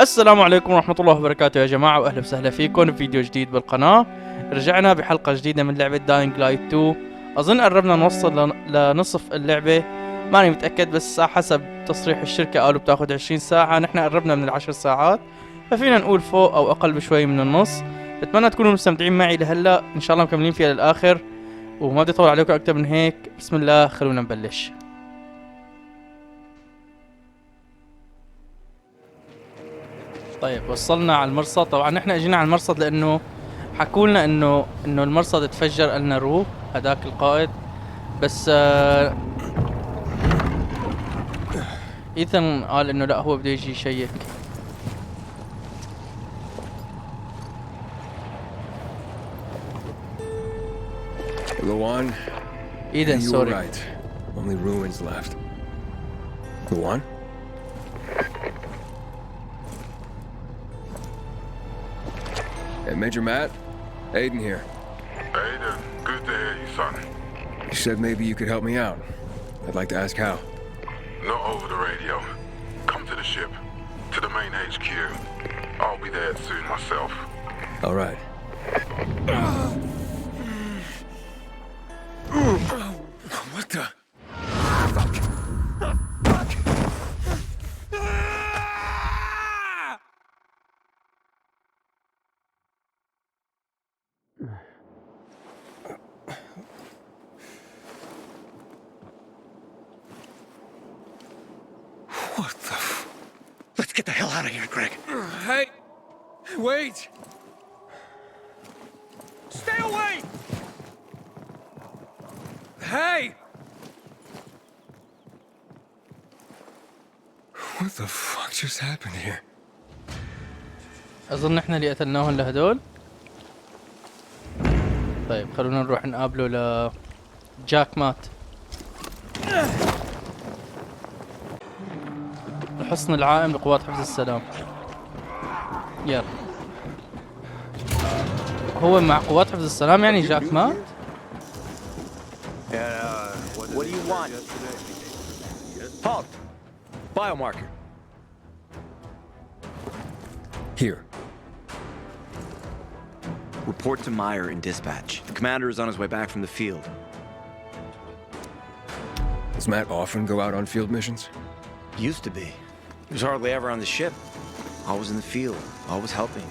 السلام عليكم ورحمة الله وبركاته يا جماعة، وأهلا وسهلا فيكم بفيديو جديد بالقناة. رجعنا بحلقة جديدة من لعبة داينغ لايت 2. أظن قربنا نوصل لنصف اللعبة، ماني متأكد، بس حسب تصريح الشركة قالوا بتاخد 20 ساعة. نحن قربنا من ال10 ساعات، ففينا نقول فوق أو أقل بشوي من النص. بتمنى تكونوا مستمتعين معي لهلا، إن شاء الله مكملين فيها للآخر، وما بدي أطول عليكم أكتر من هيك. بسم الله، خلونا نبلش. طيب وصلنا على المرصد. طبعا نحن اجينا على المرصد لانه حكولنا انه المرصد اتفجر. قالنا روح هداك القائد، بس ايثن قال انه لا، هو بده يجي يشيك. Luan, Eden, you sorry. were right. Only ruins left. Luan? Hey, Major Matt. Aiden here. Aiden, good to hear you, son. You said maybe you could help me out. I'd like to ask how. Not over the radio. Come to the ship, to the main HQ. I'll be there soon myself. All right. What the? What the? Let's get the hell out of here, Greg. Hey! Wait! Stay away! Hey! What the fuck just happened here? اظن احنا اللي قتلناهم لهدول. طيب خلونا نروح نقابله جاك مات. الحصن العائم لقوات حفظ السلام. يلا، هو مع قوات حفظ السلام يعني جاك مات. What do you want? Halt! Biomarker. Here. Report to Meyer in dispatch. The commander is on his way back from the field. Does Matt often go out on field missions? Used to be. He was hardly ever on the ship. Always in the field, always helping.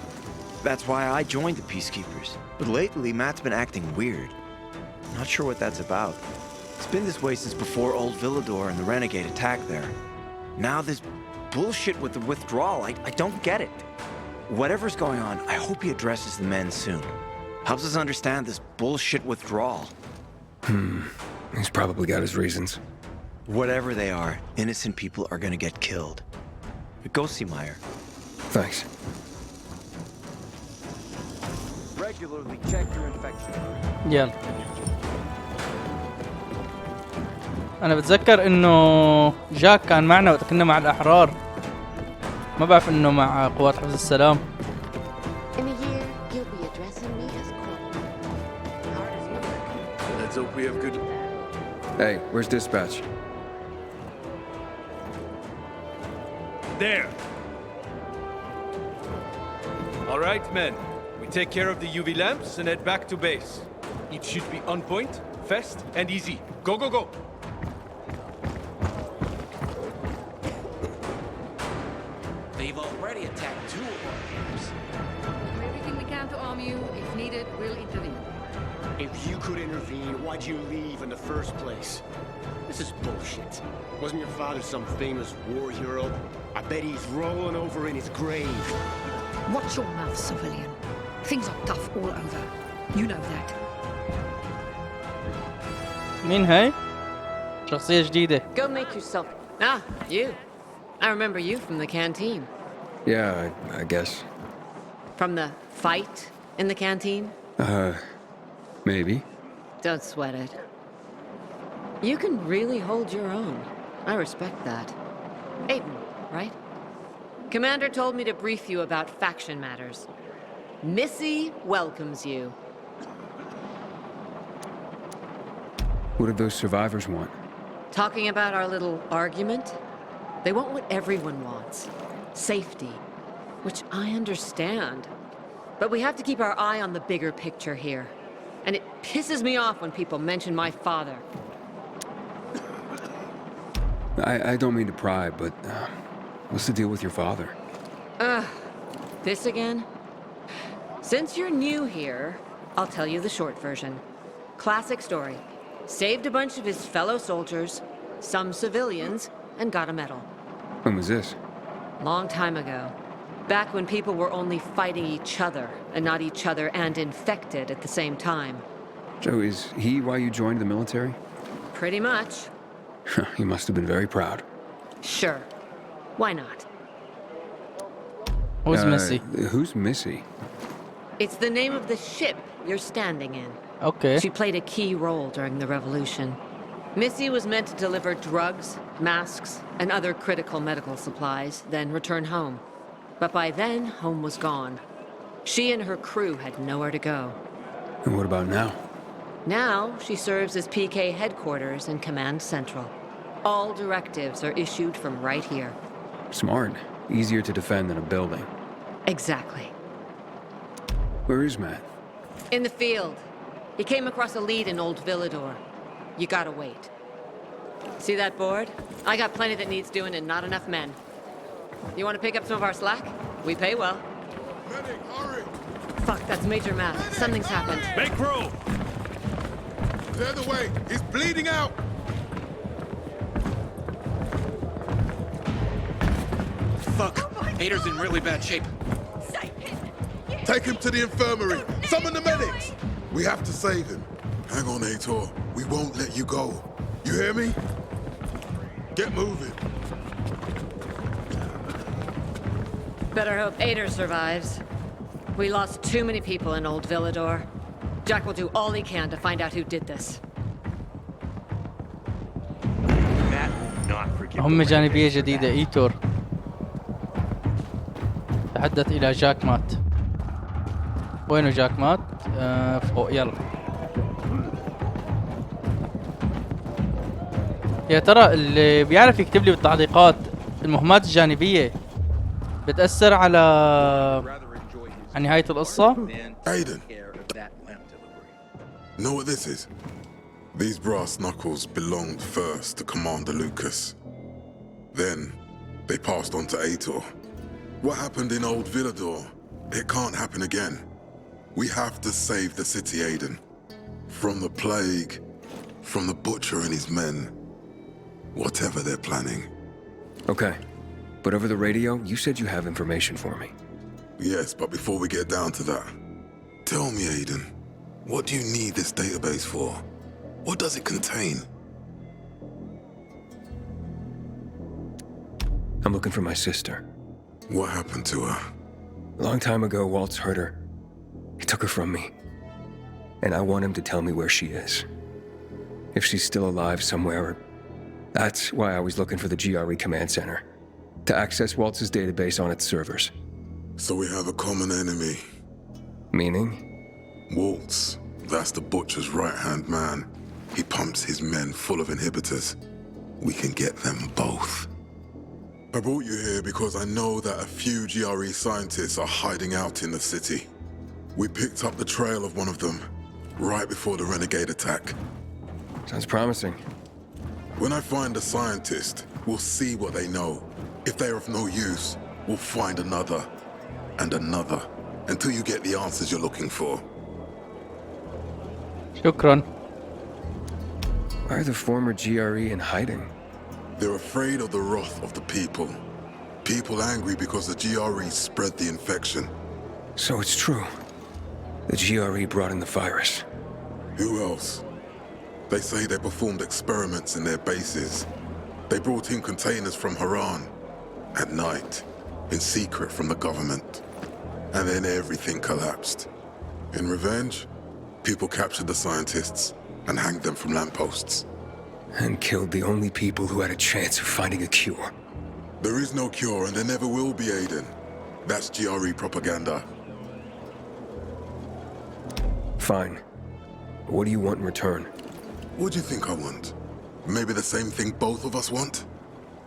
That's why I joined the Peacekeepers. But lately, Matt's been acting weird. Not sure what that's about. It's been this way since before old Villador and the Renegade attacked there. Now this bullshit with the withdrawal, I don't get it. Whatever's going on, I hope he addresses the men soon. Helps us understand this bullshit withdrawal. He's probably got his reasons. Whatever they are, innocent people are gonna get killed. Go see Meyer. Thanks. Regularly check your infection. يلا. انا بتذكر انه جاك كان معنا وقت كنا مع الاحرار، ما بعرف انه مع قوات حفظ السلام. In a year, you'll be addressing me as Corporal. Let's hope we have good... Hey, where's dispatch? There. All right, men. We take care of the UV lamps and head back to base. It should be on point, fast, and easy. Go, go, go. They've already attacked two of our camps. Everything we can to arm you. If needed, we'll intervene. If you could intervene, why'd you leave in the first place? This is bullshit. Wasn't your father some famous war hero? I bet he's rolling over in his grave. Watch your mouth, civilian. Things are tough all over. You know that. مين هاي؟ شخصية جديدة. Go make yourself. Ah, you. I remember you from the canteen. Yeah, I guess. From the fight in the canteen? Maybe. Don't sweat it. You can really hold your own. I respect that. Aiden, right? Commander told me to brief you about faction matters. Missy welcomes you. What did those survivors want? Talking about our little argument? They want what everyone wants. safety, which I understand. But we have to keep our eye on the bigger picture here. And it pisses me off when people mention my father. I don't mean to pry, but what's the deal with your father? This again? Since you're new here, I'll tell you the short version. Classic story. Saved a bunch of his fellow soldiers, some civilians, and got a medal. When was this? Long time ago. Back when people were only fighting each other, and not each other and infected at the same time. So is he why you joined the military? Pretty much. He must have been very proud. Sure. Why not? Who's Missy? Who's Missy? It's the name of the ship you're standing in. Okay. She played a key role during the revolution. Missy was meant to deliver drugs, masks, and other critical medical supplies, then return home. But by then, home was gone. She and her crew had nowhere to go. And what about now? Now, she serves as PK headquarters and Command Central. All directives are issued from right here. Smart. Easier to defend than a building. Exactly. Where is Matt? In the field. He came across a lead in Old Villador. You gotta wait. See that board? I got plenty that needs doing and not enough men. You want to pick up some of our slack? We pay well. Medic, hurry! Fuck, that's Major Matt. Something's happened. Make room! Clear the way! He's bleeding out! Fuck! Hader's in really bad shape. Take him to the infirmary! Summon the medics! We have to save him. Hang on, Aitor. We won't let you go. You hear me? Get moving. Better hope Ader survives. We lost too many people in Old Villador. Jack will do all he can to find out who did this. Matt will not forgive مهمة جانبية جديدة. إيتور تحدث إلى جاك مات. وينه جاك مات؟ فوق. يلا. يا ترى اللي بيعرف يكتب لي بالتعليقات المهمات الجانبية بتأثر على نهاية القصة؟ Aiden. Know what this is? These brass knuckles belonged first to Commander Lucas. Then, they passed on to Aitor. What happened in Old Villador, it can't happen again. We have to save the city, Aiden. From the plague, from the butcher and his men. Whatever they're planning. Okay. But over the radio, you said you have information for me. Yes, but before we get down to that, tell me, Aiden, what do you need this database for? What does it contain? I'm looking for my sister. What happened to her? A long time ago, Waltz hurt her. He took her from me. And I want him to tell me where she is. If she's still alive somewhere. That's why I was looking for the GRE command center. To access Waltz's database on its servers. So we have a common enemy. Meaning? Waltz. That's the butcher's right-hand man. He pumps his men full of inhibitors. We can get them both. I brought you here because I know that a few GRE scientists are hiding out in the city. We picked up the trail of one of them, right before the renegade attack. Sounds promising. When I find a scientist, we'll see what they know. If they're of no use, we'll find another, and another, until you get the answers you're looking for. شكرا. Why are the former GRE in hiding? They're afraid of the wrath of the people. People angry because the GRE spread the infection. So it's true. The GRE brought in the virus. Who else? They say they performed experiments in their bases. They brought in containers from Haran at night, in secret from the government. And then everything collapsed. In revenge, people captured the scientists and hanged them from lampposts. And killed the only people who had a chance of finding a cure. There is no cure and there never will be, Aiden. That's GRE propaganda. Fine. What do you want in return? What do you think I want? Maybe the same thing both of us want?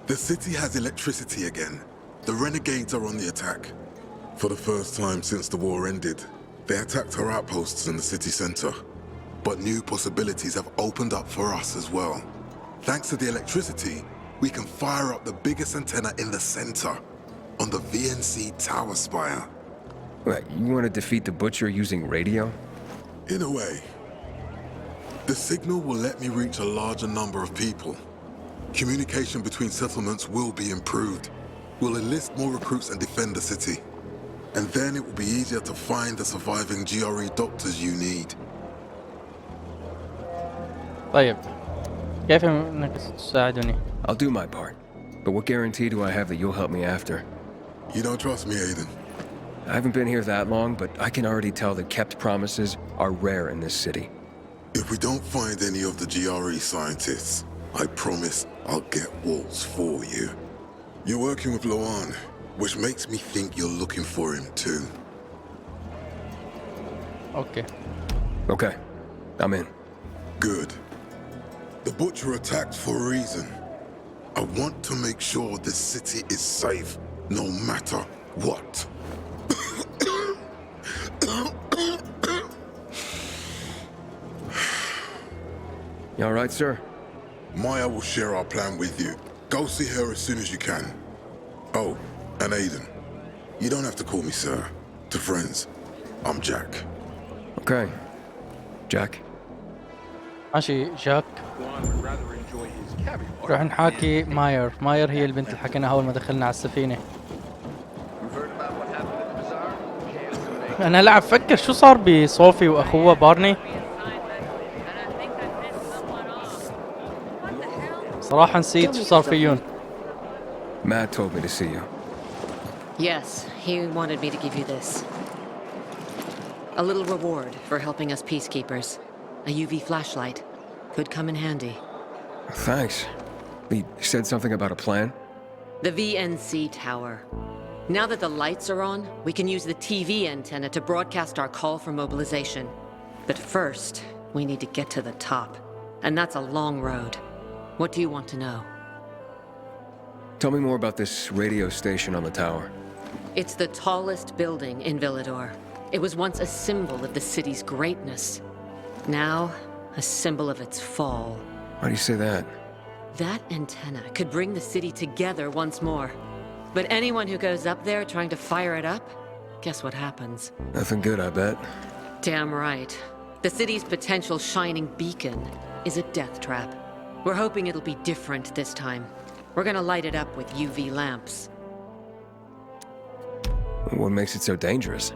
The city has electricity again. The renegades are on the attack. For the first time since the war ended, they attacked our outposts in the city center. But new possibilities have opened up for us as well. Thanks to the electricity, we can fire up the biggest antenna in the center, on the VNC tower spire. What, you want to defeat the Butcher using radio? In a way. The signal will let me reach a larger number of people. Communication between settlements will be improved. We'll enlist more recruits and defend the city. And then it will be easier to find the surviving GRE doctors you need. طيب كيف انك تساعدني؟ I'll do my part. But what guarantee do I have that you'll help me after? You don't trust me, Aiden? I haven't been here that long, but I can already tell that kept promises are rare in this city. If we don't find any of the GRE scientists, I promise I'll get Waltz for you. You're working with Loan, which makes me think you're looking for him too. اوكي. Okay, I'm in. Good. The Butcher attacked for a reason. I want to make sure this city is safe, no matter what. You all right, sir? Maya will share our plan with you. Go see her as soon as you can. Oh, and Aiden. You don't have to call me sir. To friends, I'm Jack. Okay. Jack? ماشي جاك. راح نحاكي ماير. ماير هي البنت اللي حكيناها أول ما دخلنا على السفينة. أنا لا أفكر شو صار بصوفي وأخوها بارني. صراحة نسيت شو صار فيهم. Matt told me to see you. Yes, he wanted me to give you this. A little reward for helping us peacekeepers. A UV flashlight. Could come in handy. Thanks. He said something about a plan? The VNC tower. Now that the lights are on, we can use the TV antenna to broadcast our call for mobilization. But first, we need to get to the top. And that's a long road. What do you want to know? Tell me more about this radio station on the tower. It's the tallest building in Villador. It was once a symbol of the city's greatness. Now, a symbol of its fall. Why do you say that? That antenna could bring the city together once more. But anyone who goes up there trying to fire it up, guess what happens? Nothing good, I bet. Damn right. The city's potential shining beacon is a death trap. We're hoping it'll be different this time. We're gonna light it up with UV lamps. What makes it so dangerous?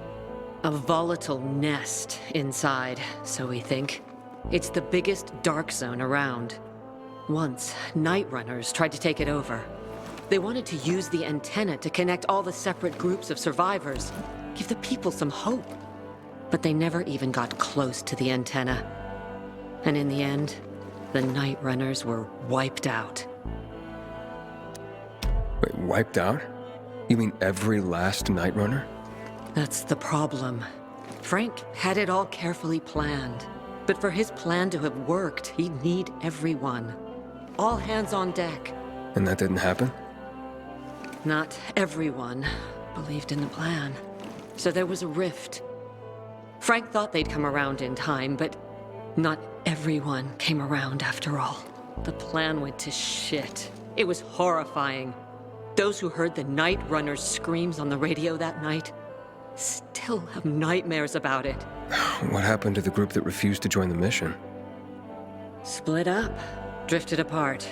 A volatile nest inside, so we think. It's the biggest dark zone around. Once, night runners tried to take it over. They wanted to use the antenna to connect all the separate groups of survivors, give the people some hope. But they never even got close to the antenna. And in the end, the night runners were wiped out. Wait, wiped out? You mean every last night runner? That's the problem. Frank had it all carefully planned. But for his plan to have worked, he'd need everyone. All hands on deck. And that didn't happen? Not everyone believed in the plan. So there was a rift. Frank thought they'd come around in time, but not everyone came around after all. The plan went to shit. It was horrifying. Those who heard the night runners' screams on the radio that night still have nightmares about it. What happened to the group that refused to join the mission? Split up, drifted apart.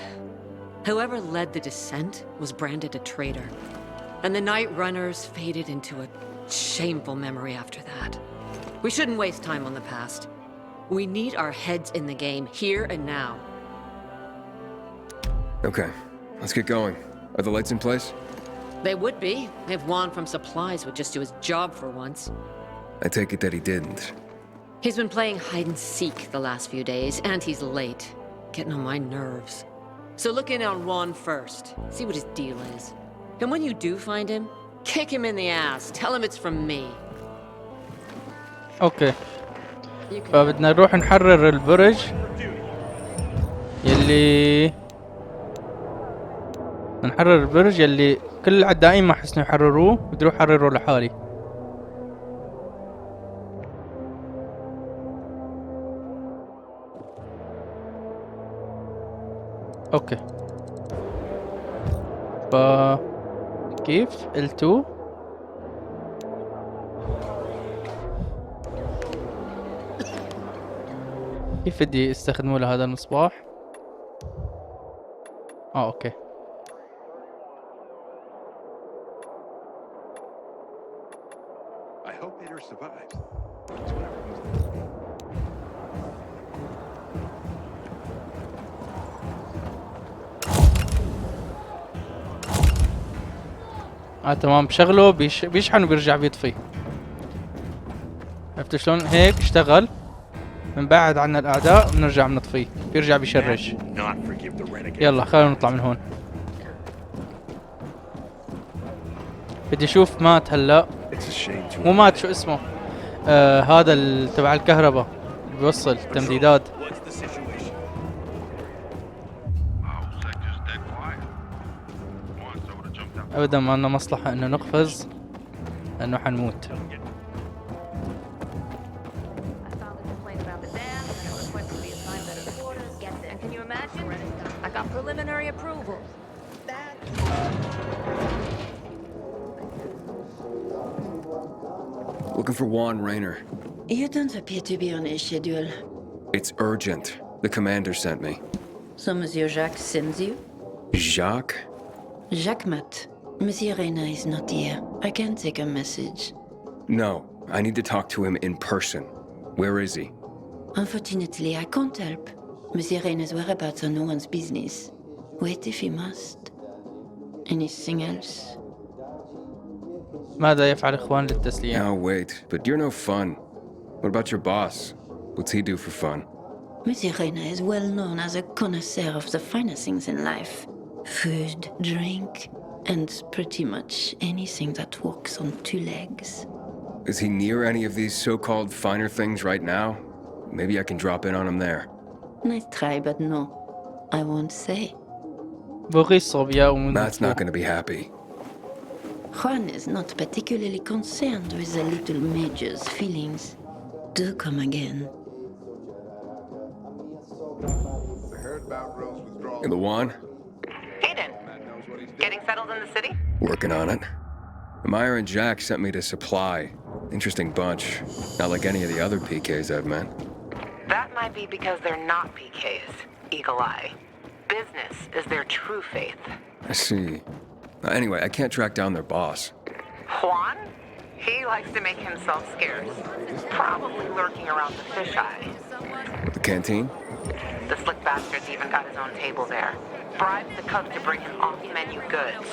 Whoever led the descent was branded a traitor. And the night runners faded into a shameful memory after that. We shouldn't waste time on the past. We need our heads in the game, here and now. Okay, let's get going. Are the lights in place? They would be, if Juan from Supplies would just do his job for once. I take it that he didn't. He's been playing hide-and-seek the last few days, and he's late. Getting on my nerves. So look in on Juan first, see what his deal is. And when you do find him, kick him in the ass, tell him it's from me. اوكي. فبدنا نروح نحرر البرج يلي كل العدائين ما حسنوا يحرروه، بدي اروح احرره لحالي. اوكي كيف L2 كيف بدي استخدمه لهذا المصباح؟ اوكي. I hope Peter survives. تمام، بشغله بيشحن وبيرجع بيطفي. عرفتوا شلون؟ هيك اشتغل، بنبعد عنا الاعداء بنرجع بنطفيه، بيرجع بيشرج. يلا خلينا نطلع من هون. بدي اشوف مات هلا، مو مات، شو اسمه؟ هذا تبع الكهرباء اللي بيوصل تمديدات. ابدا ما لنا مصلحة انه نقفز لانه حنموت. Looking for Juan Raynor. You don't appear to be on a schedule. It's urgent. The commander sent me. So Monsieur Jacques sends you? Jacques? Jacques Mat. Monsieur Raynor is not here. I can take a message. No, I need to talk to him in person. Where is he? Unfortunately, I can't help. Monsieur Raynor's whereabouts are no one's business. Wait if he must. Anything else? ماذا يفعل إخوان للتسلية؟ Now wait, but you're no fun. What about your boss? What's he do for fun? Monsieur Raynor is well known as a connoisseur of the finer things in life. Food, drink, and pretty much anything that walks on two legs. Is he near any of these so-called finer things right now? Maybe I can drop in on him there. Nice try, but no. I won't say. Matt's not gonna be happy. Juan is not particularly concerned with the little major's feelings. Do come again. In the Juan? Aiden, getting settled in the city? Working on it. Meyer and Jack sent me to Supply. Interesting bunch. Not like any of the other PKs I've met. That might be because they're not PKs, Eagle Eye. Business is their true faith. I see. Anyway, I can't track down their boss. Juan? He likes to make himself scarce. Probably lurking around the fisheye. With the canteen? The slick bastard's even got his own table there. Bribes the cooks to bring him off-menu goods.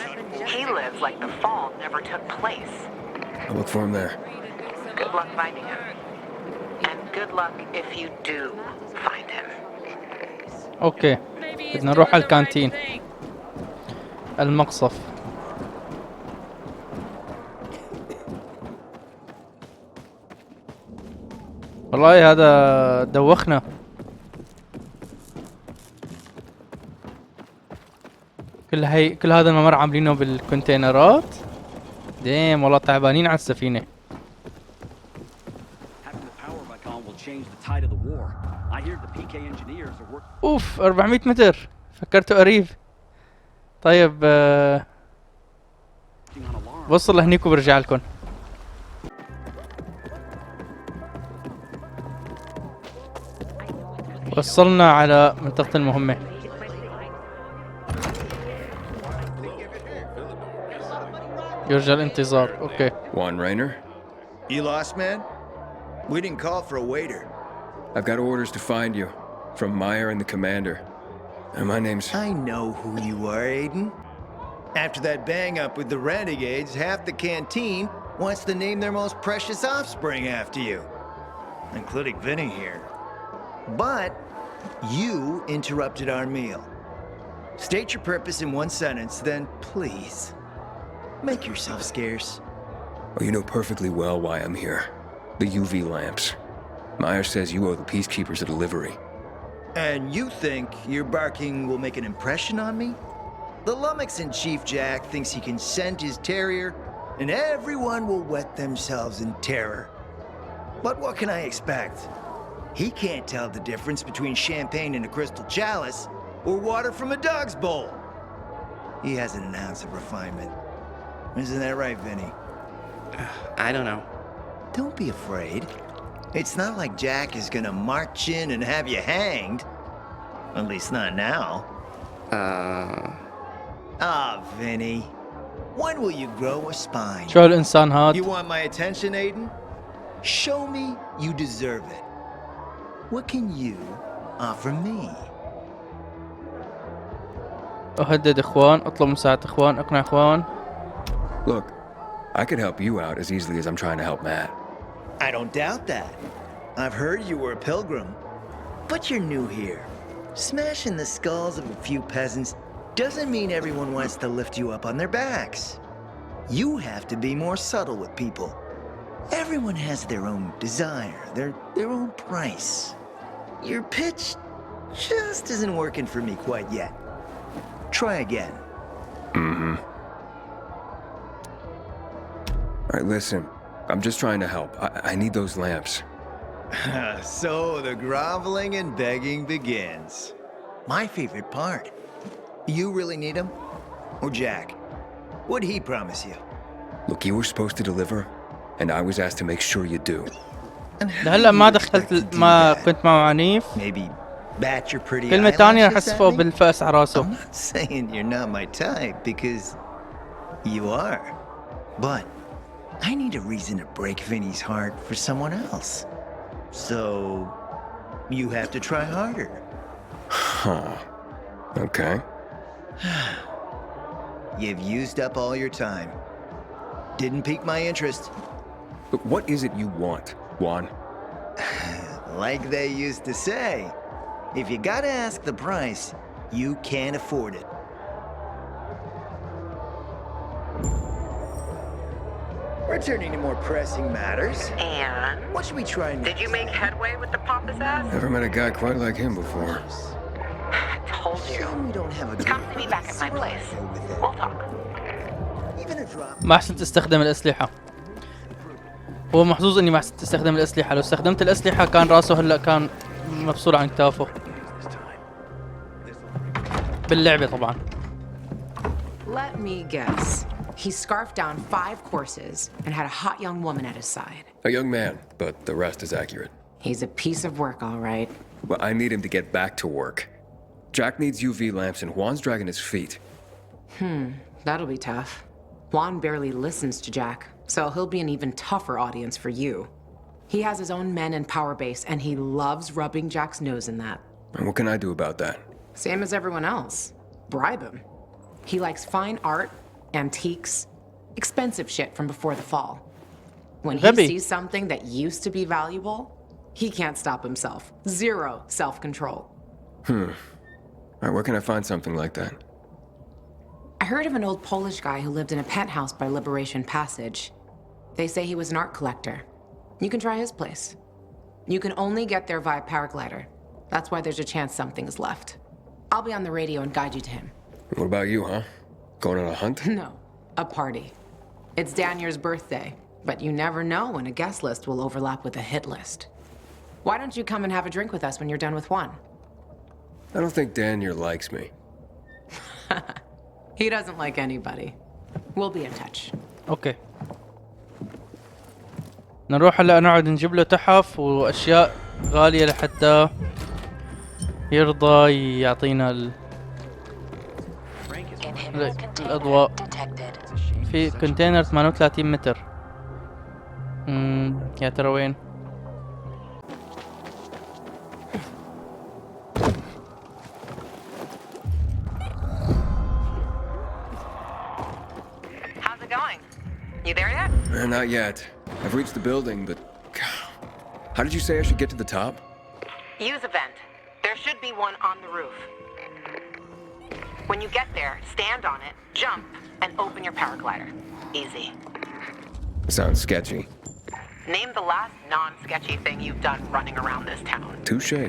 He lives like the fall never took place. I'll look for him there. Good luck finding him. And good luck if you do find him. اوكي بدنا نروح على الكانتين، المقصف. والله هذا دوخنا. كل هذا الممر عاملينه بالكونتينرات. ديم والله تعبانين على السفينة. اوف 400 متر، فكرته قريب. طيب بوصل لهنيك وبرجع لكم. وصلنا على منطقة المهمة. يرجى الانتظار. اوكي. Juan Raynor? You lost, man? We didn't call for a waiter. I've got orders to find you from Meyer and the commander. And my name's... I know who you are, Aiden. After that bang-up with the renegades, half the canteen wants to name their most precious offspring after you. Including Vinny here. But you interrupted our meal. State your purpose in one sentence, then please, make yourself scarce. Oh, you know perfectly well why I'm here. The UV lamps. Meyer says you owe the peacekeepers a delivery. And you think your barking will make an impression on me? The lummox in Chief Jack thinks he can scent his terrier, and everyone will wet themselves in terror. But what can I expect? He can't tell the difference between champagne in a crystal chalice or water from a dog's bowl. He hasn't an ounce of refinement. Isn't that right, Vinny? I don't know. Don't be afraid. It's not like Jack is gonna march in and have you hanged. At least not now. Vinny. When will you grow a spine? شو هالإنسان هاد؟ You want my attention, Aiden? Show me you deserve it. What can you offer me? أهدد إخوان، أطلب مساعدة إخوان، أقنع إخوان. Look, I could help you out as easily as I'm trying to help Matt. I don't doubt that. I've heard you were a pilgrim, but you're new here. Smashing the skulls of a few peasants doesn't mean everyone wants to lift you up on their backs. You have to be more subtle with people. Everyone has their own desire, their own price. Your pitch just isn't working for me quite yet. Try again. Mm-hmm. All right, listen. I'm just trying to help. I need those lamps. So the groveling and begging begins. My favorite part. You really need him? Or Jack? What'd he promise you? Look, you were supposed to deliver, and I was asked to make sure you do. هلا ما دخلت ما كنت معه عنيف. Maybe bat your pretty كلمة تانية رح eyelashes at أسفه me? بالفأس على راسه. I'm not saying you're not my type, because you are. But I need a reason to break Vinny's heart for someone else. So you have to try harder. Huh. Okay. You've used up all your time. Didn't pique my interest. But what is it you want, Juan? Like they used to say, if you gotta ask the price, you can't afford it. Returning to more pressing matters. And? What should we try next? Did you make headway with the pompous ass? Never met a guy quite like him before. I told you. We don't have a good Come to me back at my place. We'll talk. Even a drop. ما أحسن تستخدم الأسلحة. هو محظوظ إني ما أحسن تستخدم الأسلحة. لو استخدمت الأسلحة كان راسه هلا كان مفصول عن كتافه. باللعبة طبعا. Let me guess. He scarfed down 5 courses and had a hot young woman at his side. A young man, but the rest is accurate. He's a piece of work, all right. Well, I need him to get back to work. Jack needs UV lamps and Juan's dragging his feet. That'll be tough. Juan barely listens to Jack, so he'll be an even tougher audience for you. He has his own men and power base, and he loves rubbing Jack's nose in that. And what can I do about that? Same as everyone else. Bribe him. He likes fine art, antiques, expensive shit from before the fall. When he sees something that used to be valuable, he can't stop himself. 0 self-control. All right, where can I find something like that? I heard of an old Polish guy who lived in a penthouse by Liberation Passage. They say he was an art collector. You can try his place. You can only get there via paraglider. That's why there's a chance something's left. I'll be on the radio and guide you to him. What about you, huh? Going on a hunt? No, a party. It's Danier's birthday, but you never know when a guest list will overlap with a hit list. Why don't you come and have a drink with us when you're done with one? I don't think Danier likes me. He doesn't like anybody. We'll be in touch. اوكي. نروح هلا نقعد نجيب له تحف واشياء غالية لحتى يرضى يعطينا الاضواء. في كونتينر 38 متر. يا ترى وين؟ How's it going? You there yet? Not yet. I've reached the building, but... How did you say I should get to the top? Use a vent. There should be one on the roof. When you get there, stand on it, jump, and open your paraglider. Easy. Sounds sketchy. Name the last non-sketchy thing you've done running around this town. Touché.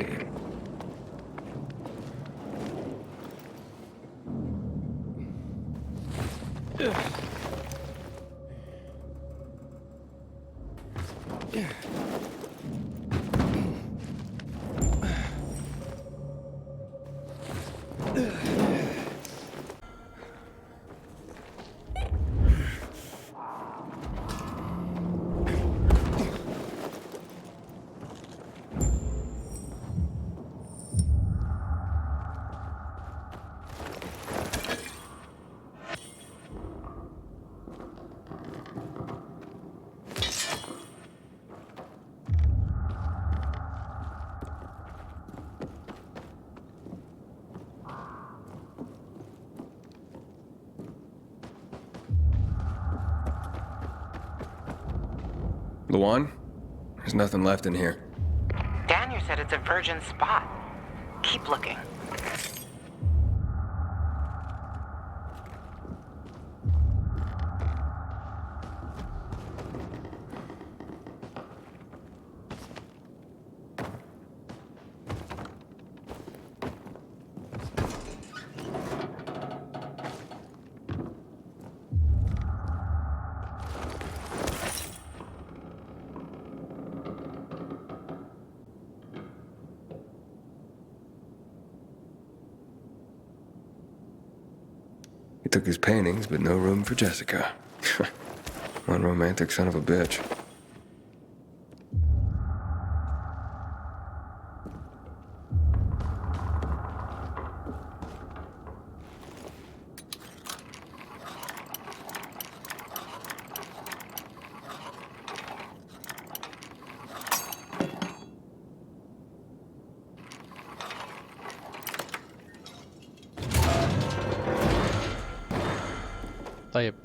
Luan? There's nothing left in here. Daniel said it's a virgin spot. Keep looking. He took his paintings, but no room for Jessica. One romantic son of a bitch. طيب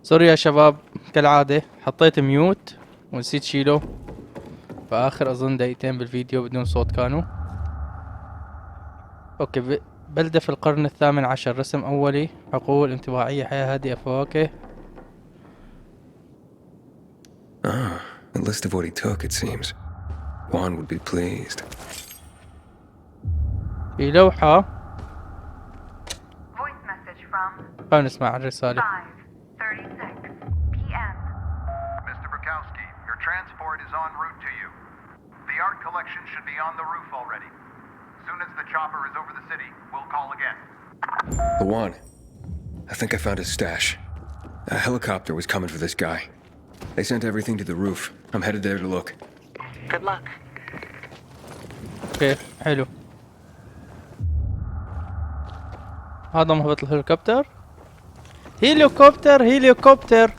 سوري يا شباب، كالعادة حطيت ميوت ونسيت شيله فآخر أظن دقيقتين بالفيديو بدون صوت كانوا. اوكي، بلدة في القرن الثامن عشر، رسم أولي، حقول انطباعية، حياة هادئة، فواكه. Ah, a list of what he took, it seems. Juan would be pleased. في لوحة. Voice message from خلينا نسمع الرسالة. 5:36 p.m. Mr. Bukowski, your transport is en route to you. The art collection should be on the roof already. As soon as the chopper is over the city, we'll call again. Juan, I think I found his stash. A helicopter was coming for this guy. They sent everything to the roof. I'm headed there to look. Good luck. اوكي حلو. هذا مهبط الهليكوبتر. هيليكوبتر.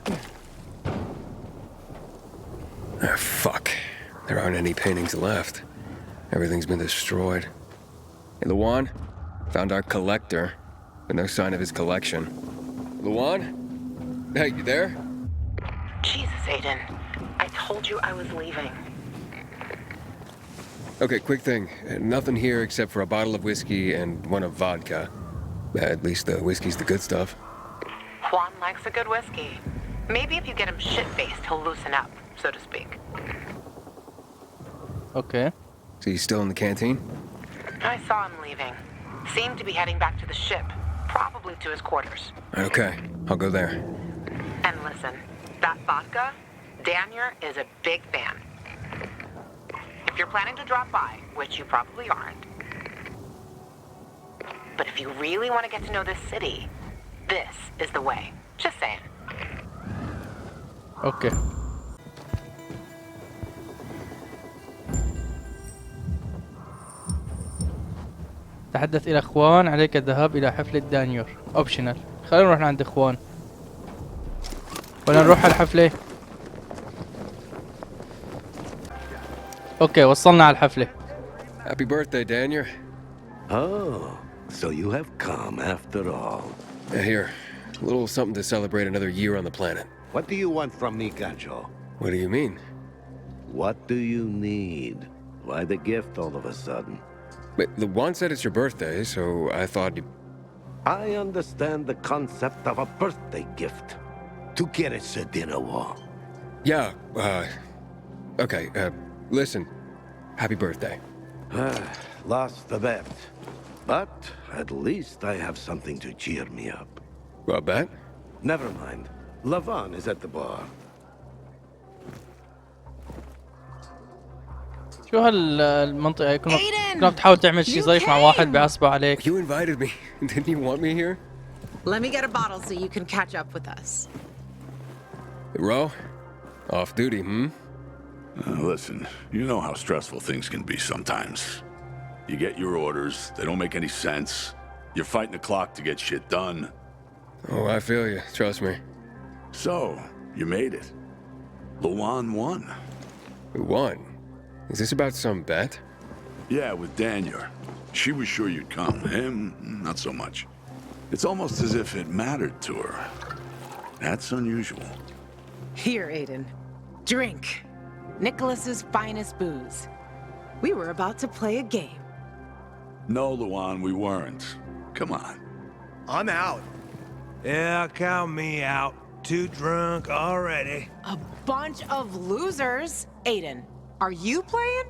Ah, fuck. There aren't any paintings left. Everything's been destroyed. Hey, Luan, found our collector, but no sign of his collection. Luan? Hey, you there? Jesus, Aiden. I told you I was leaving. Okay, quick thing. Nothing here except for a bottle of whiskey and one of vodka. At least the whiskey's the good stuff. Juan likes a good whiskey. Maybe if you get him shit-faced, he'll loosen up, so to speak. Okay. So he's still in the canteen? I saw him leaving. Seemed to be heading back to the ship, probably to his quarters. Okay, I'll go there. And listen, that vodka, Daniel is a big fan. If you're planning to drop by, which you probably aren't, but if you really want to get to know this city, this is the way. Just saying. اوكي. تحدث إلى اخوان، عليك الذهاب إلى حفلة دانيور. اوبشنال. خلينا نروح عند اخوان ولا نروح على الحفلة. اوكي وصلنا على الحفلة. Happy birthday, Daniel. Oh, so you have come after all. Here, a little something to celebrate another year on the planet. What do you want from me, Gajo? What do you mean? What do you need? Why the gift all of a sudden? But the Juan said it's your birthday, so I thought you... I understand the concept of a birthday gift. To get us a dinner wall. Yeah, okay, listen. Happy birthday. Lost the bet. But at least I have something to cheer me up. A bet? Never mind. Lavan is at the bar. شو هالمنطقة هي؟ كنا بتحاول تعمل شي ظريف مع واحد بيعصبه عليك. You invited me. Didn't you want me here? Let me get a bottle so you can catch up with us. Ro? Off duty, Listen, you know how stressful things can be sometimes. You get your orders, they don't make any sense. You're fighting the clock to get shit done. Oh, I feel you. Trust me. So, you made it. Luan won. Who won? Is this about some bet? Yeah, with Daniel. She was sure you'd come. Him, not so much. It's almost as if it mattered to her. That's unusual. Here, Aiden. Drink. Nicholas's finest booze. We were about to play a game. No, Luan, we weren't. Come on. I'm out. Yeah, count me out. Too drunk already. A bunch of losers. Aiden, are you playing?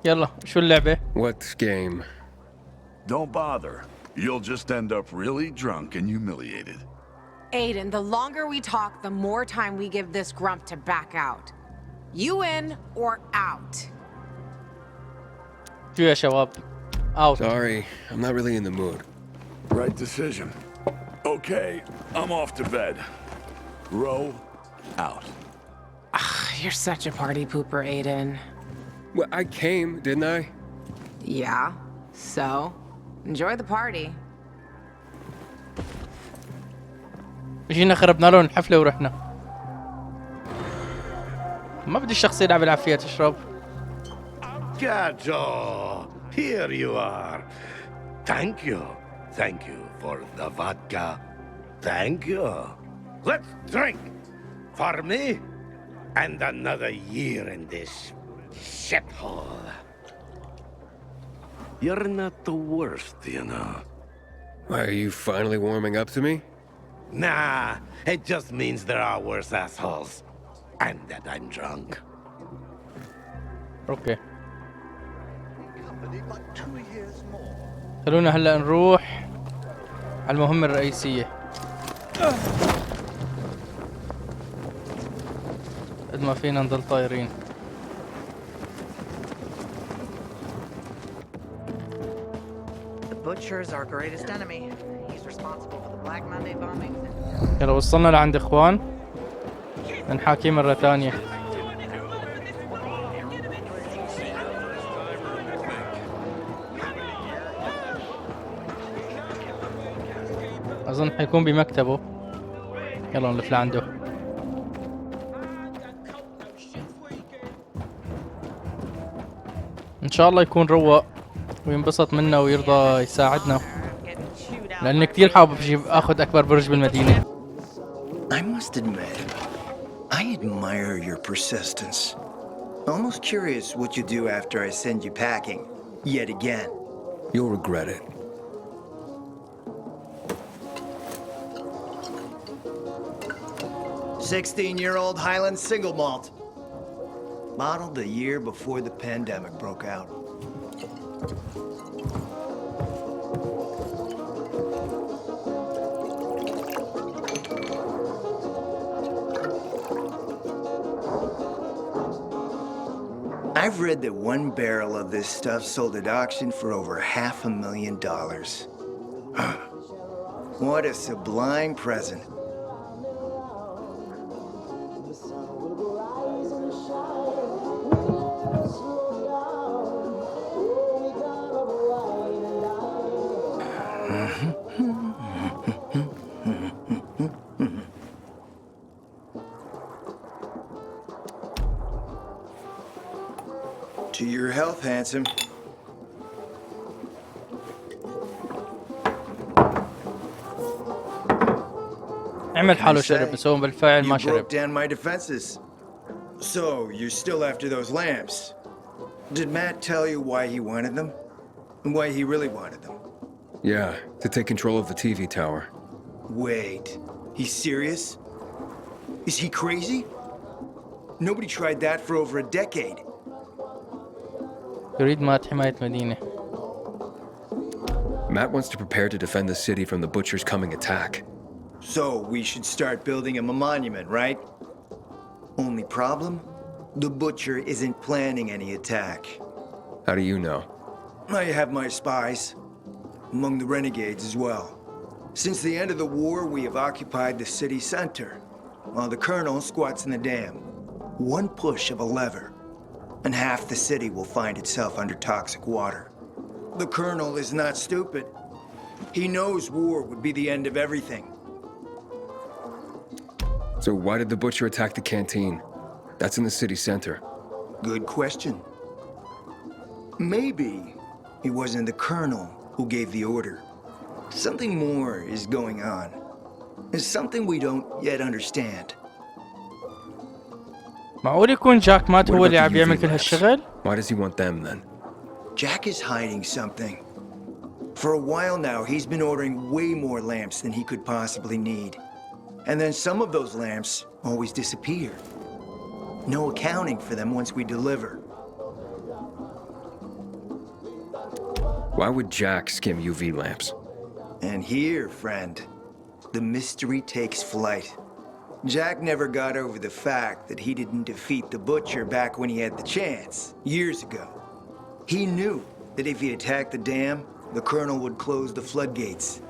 يلا شو اللعبة؟ What game? Don't bother. You'll just end up really drunk and humiliated. Aiden, the longer we talk, the more time we give this grump to back out. You in or out? شو يا شباب؟ Out. Sorry, I'm not really in the mood. Right decision. Okay, I'm off to bed. Row out. You're such a party pooper, Aiden. Well, I came, didn't I? Yeah, so enjoy the party. جينا خربنا لهم الحفلة ورحنا. ما بدي الشخص يلعب العافية تشرب. Gajo, here you are. Thank you. Thank you for the vodka. Thank you. Let's drink. For me, and another year in this shithole. You're not the worst, you know. Why, are you finally warming up to me? Nah, it just means there are worse assholes. And that I'm drunk. اوكي. خلونا هلا نروح على المهمة الرئيسية. قد ما فينا نضل طايرين. The butcher's our greatest enemy. He's responsible for the Black Monday bombings. يلا وصلنا لعند اخوان. نحاكي مرة ثانية. اظن حيكون بمكتبه. يلا نلف لعنده. ان شاء الله يكون روق وينبسط منا ويرضى يساعدنا، لاني كثير حابب اخذ اكبر برج بالمدينة. I must admit, I admire your persistence. Almost curious what you do after I send you packing, yet again. You'll regret it. "16-year-old Highland single malt. Bottled the year before the pandemic broke out." I've read that one barrel of this stuff sold at auction for over $500,000. What a sublime present. To your health, handsome. عمل حاله شرب بس هو بالفعل ما You شرب. broke down my defenses. So, you're still after those lamps. Did Matt tell you why he wanted them? And why he really wanted them? Yeah, to take control of the TV tower. Wait, he's serious? Is he crazy? Nobody tried that for over a decade. يريد مات حماية مدينة. Matt wants to prepare to defend the city from the Butcher's coming attack. So we should start building him a monument, right? Only problem? The Butcher isn't planning any attack. How do you know? I have my spies. Among the renegades as well. Since the end of the war, we have occupied the city center, while the Colonel squats in the dam. One push of a lever, and half the city will find itself under toxic water. The Colonel is not stupid. He knows war would be the end of everything. So why did the Butcher attack the canteen? That's in the city center. Good question. Maybe it wasn't the Colonel who gave the order. Something more is going on. It's something we don't yet understand. معقول يكون جاك مات هو اللي عم يعمل كل هالشغل؟ Why does he want them then? Jack is hiding something. For a while now, he's been ordering way more lamps than he could possibly need. And then some of those lamps always disappear. No accounting for them once we deliver. Why would Jack skim UV lamps? And here, friend, the mystery takes flight. Jack never got over the fact that he didn't defeat the Butcher back when he had the chance, years ago. He knew that if he attacked the dam, the Colonel would close the floodgates.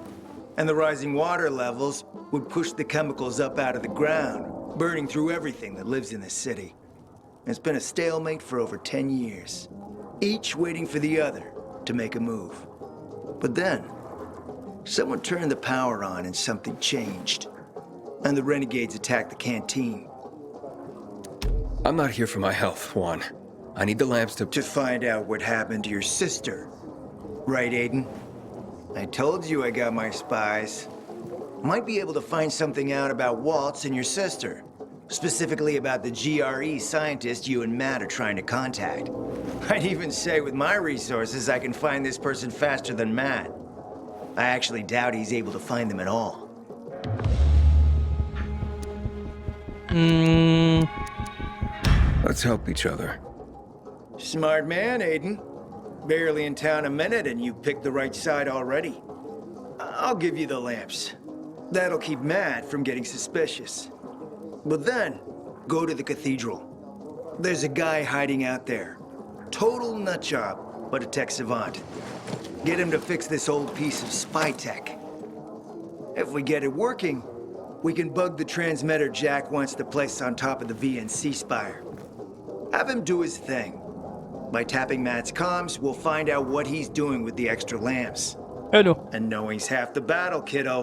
And the rising water levels would push the chemicals up out of the ground, burning through everything that lives in the city. It's been a stalemate for over 10 years, each waiting for the other to make a move. But then, someone turned the power on and something changed. And the renegades attacked the canteen. I'm not here for my health, Juan. I need the lamps to find out what happened to your sister. Right, Aiden? I told you I got my spies. Might be able to find something out about Waltz and your sister. Specifically about the GRE scientist you and Matt are trying to contact. I'd even say with my resources I can find this person faster than Matt. I actually doubt he's able to find them at all. Let's help each other. Smart man, Aiden. Barely in town a minute and you picked the right side already. I'll give you the lamps. That'll keep Matt from getting suspicious. But then, go to the cathedral. There's a guy hiding out there. Total nutjob, but a tech savant. Get him to fix this old piece of spy tech. If we get it working, we can bug the transmitter Jack wants to place on top of the VNC spire. Have him do his thing. By tapping Matt's comms, we'll find out what he's doing with the extra lamps. Hello. And knowing's half the battle, kiddo.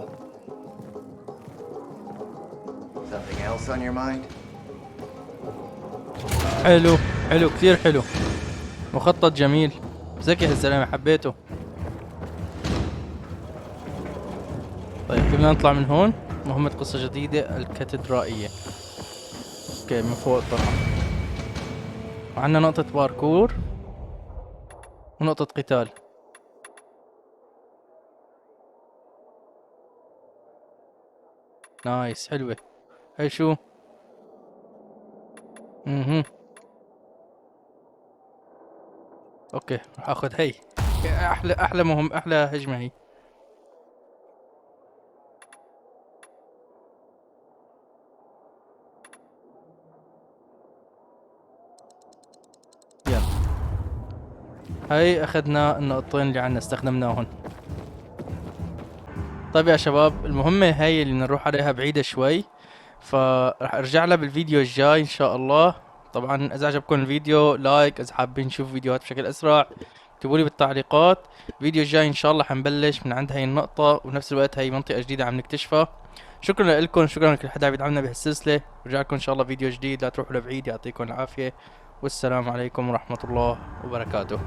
Something else on your mind? حلو حلو كثير حلو. مخطط جميل. ذكي هالزلمة حبيته. طيب كيف بدنا نطلع من هون؟ مهمة قصة جديدة الكاتدرائية. اوكي من فوق طبعا. وعندنا نقطة باركور ونقطة قتال. نايس حلوة. هاي شو؟ اوكي راح اخذ هي. احلى مهم احلى هجمة هي. يلا هاي اخذنا النقطتين اللي عنا استخدمناهن. طيب يا شباب المهمة هاي اللي نروح عليها بعيدة شوي، فراح ارجع لها بالفيديو الجاي ان شاء الله. طبعا اذا عجبكم الفيديو لايك، اذا حابين تشوفوا فيديوهات بشكل اسرع اكتبوا لي بالتعليقات. الفيديو الجاي ان شاء الله حنبلش من عند هاي النقطة، وبنفس الوقت هاي منطقة جديدة عم نكتشفها. شكرا لكم، شكرا لكل حدا بيدعمنا بهالسلسلة. برجع لكم ان شاء الله فيديو جديد، لا تروحوا لبعيد. يعطيكم العافية والسلام عليكم ورحمة الله وبركاته.